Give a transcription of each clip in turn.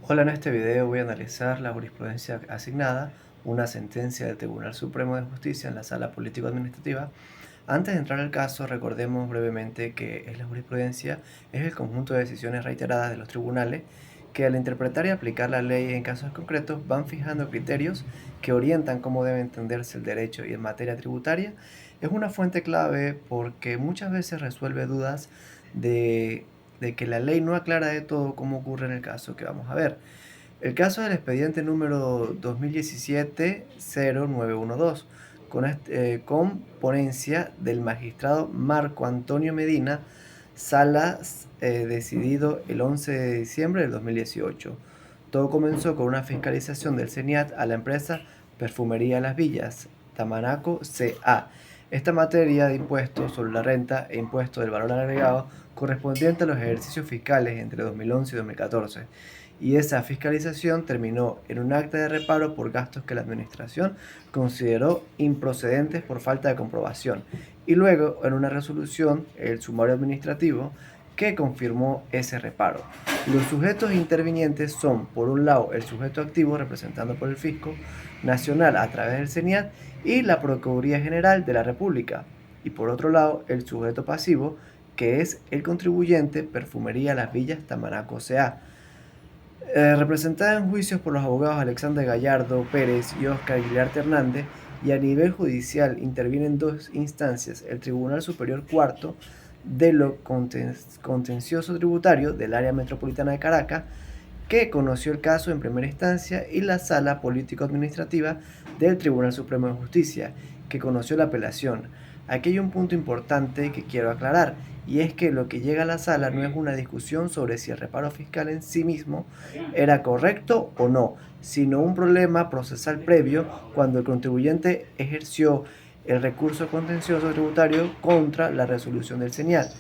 Hola, en este video voy a analizar la jurisprudencia asignada, una sentencia del Tribunal Supremo de Justicia en la Sala Político-Administrativa. Antes de entrar al caso, recordemos brevemente que la jurisprudencia es el conjunto de decisiones reiteradas de los tribunales que al interpretar y aplicar la ley en casos concretos van fijando criterios que orientan cómo debe entenderse el derecho y en materia tributaria. Es una fuente clave porque muchas veces resuelve dudas de que la ley no aclara de todo como ocurre en el caso que vamos a ver. El caso del expediente número 2017-0912, con ponencia del magistrado Marco Antonio Medina, Salas, decidido el 11 de diciembre del 2018. Todo comenzó con una fiscalización del CENIAT a la empresa Perfumería Las Villas, Tamanaco C.A. Esta materia de impuestos sobre la renta e impuesto del valor agregado correspondiente a los ejercicios fiscales entre 2011 y 2014, y esa fiscalización terminó en un acta de reparo por gastos que la administración consideró improcedentes por falta de comprobación, y luego en una resolución, el sumario administrativo, que confirmó ese reparo. Los sujetos intervinientes son, por un lado, el sujeto activo representado por el Fisco Nacional a través del CENIAT y la Procuraduría General de la República, y por otro lado, el sujeto pasivo, que es el contribuyente Perfumería Las Villas Tamanaco C.A., representada en juicios por los abogados Alexander Gallardo Pérez y Óscar Aguilarte Hernández, y a nivel judicial intervienen dos instancias: el Tribunal Superior Cuarto de lo Contencioso Tributario del Área Metropolitana de Caracas, que conoció el caso en primera instancia, y la Sala Político-Administrativa del Tribunal Supremo de Justicia, que conoció la apelación. Aquí hay un punto importante que quiero aclarar, y es que lo que llega a la sala no es una discusión sobre si el reparo fiscal en sí mismo era correcto o no, sino un problema procesal previo cuando el contribuyente ejerció el recurso contencioso tributario contra la resolución del CENIAT.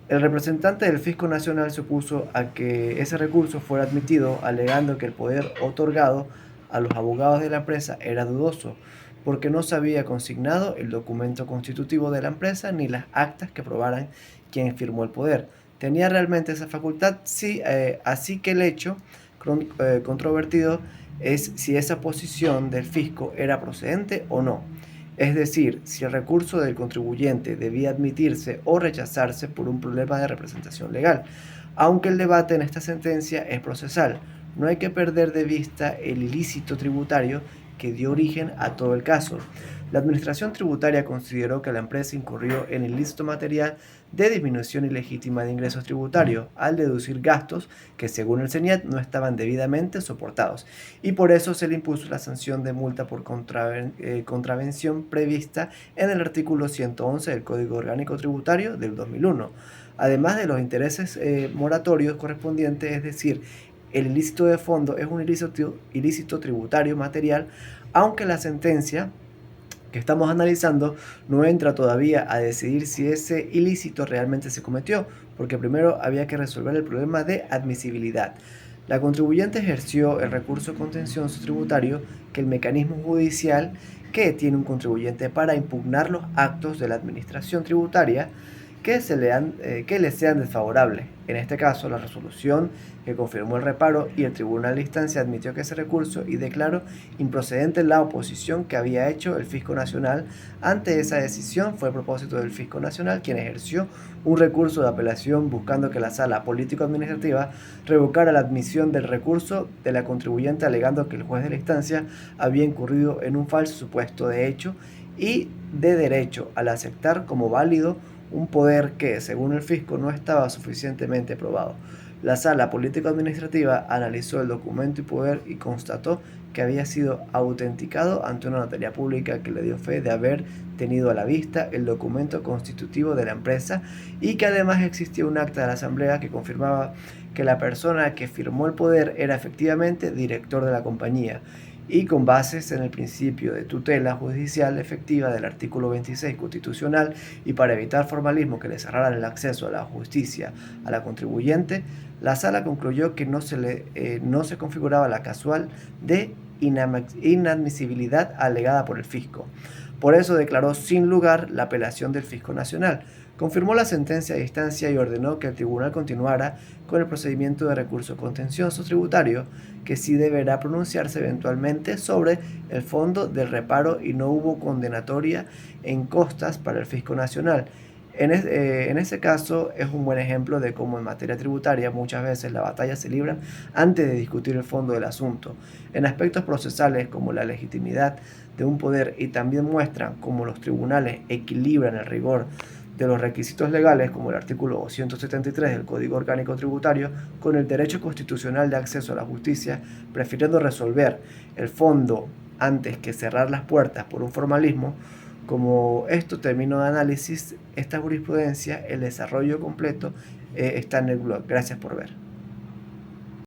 El representante del Fisco Nacional se opuso a que ese recurso fuera admitido, alegando que el poder otorgado a los abogados de la empresa era dudoso, porque no se había consignado el documento constitutivo de la empresa ni las actas que probaran quién firmó el poder. ¿Tenía realmente esa facultad? Sí, así que el hecho controvertido es si esa posición del fisco era procedente o no. Es decir, si el recurso del contribuyente debía admitirse o rechazarse por un problema de representación legal. Aunque el debate en esta sentencia es procesal, no hay que perder de vista el ilícito tributario que dio origen a todo el caso. La Administración Tributaria consideró que la empresa incurrió en el ilícito material de disminución ilegítima de ingresos tributarios al deducir gastos que, según el CENIAT, no estaban debidamente soportados, y por eso se le impuso la sanción de multa por contravención prevista en el artículo 111 del Código Orgánico Tributario del 2001, además de los intereses moratorios correspondientes. Es decir, el ilícito de fondo es un ilícito tributario material, aunque la sentencia que estamos analizando no entra todavía a decidir si ese ilícito realmente se cometió, porque primero había que resolver el problema de admisibilidad. La contribuyente ejerció el recurso contencioso tributario, que el mecanismo judicial que tiene un contribuyente para impugnar los actos de la administración tributaria que le sean desfavorables. En este caso, la resolución que confirmó el reparo, y el tribunal de instancia admitió que ese recurso y declaró improcedente la oposición que había hecho el Fisco Nacional ante esa decisión. Fue a propósito del Fisco Nacional quien ejerció un recurso de apelación buscando que la Sala Político-Administrativa revocara la admisión del recurso de la contribuyente, alegando que el juez de la instancia había incurrido en un falso supuesto de hecho y de derecho al aceptar como válido un poder que, según el fisco, no estaba suficientemente probado. La Sala Político-Administrativa analizó el documento y poder y constató que había sido autenticado ante una notaría pública que le dio fe de haber tenido a la vista el documento constitutivo de la empresa, y que además existía un acta de la asamblea que confirmaba que la persona que firmó el poder era efectivamente director de la compañía, y con bases en el principio de tutela judicial efectiva del artículo 26 constitucional, y para evitar formalismo que le cerraran el acceso a la justicia a la contribuyente, la sala concluyó que no se configuraba la casual de inadmisibilidad alegada por el fisco. Por eso declaró sin lugar la apelación del Fisco Nacional, confirmó la sentencia a distancia y ordenó que el tribunal continuara con el procedimiento de recurso contencioso tributario, que sí deberá pronunciarse eventualmente sobre el fondo del reparo, y no hubo condenatoria en costas para el Fisco Nacional. En ese caso es un buen ejemplo de cómo en materia tributaria muchas veces la batalla se libra antes de discutir el fondo del asunto. En aspectos procesales como la legitimidad de un poder, y también muestran cómo los tribunales equilibran el rigor de los requisitos legales, como el artículo 273 del Código Orgánico Tributario, con el derecho constitucional de acceso a la justicia, prefiriendo resolver el fondo antes que cerrar las puertas por un formalismo. Como esto termino de análisis, esta jurisprudencia, el desarrollo completo está en el blog. Gracias por ver.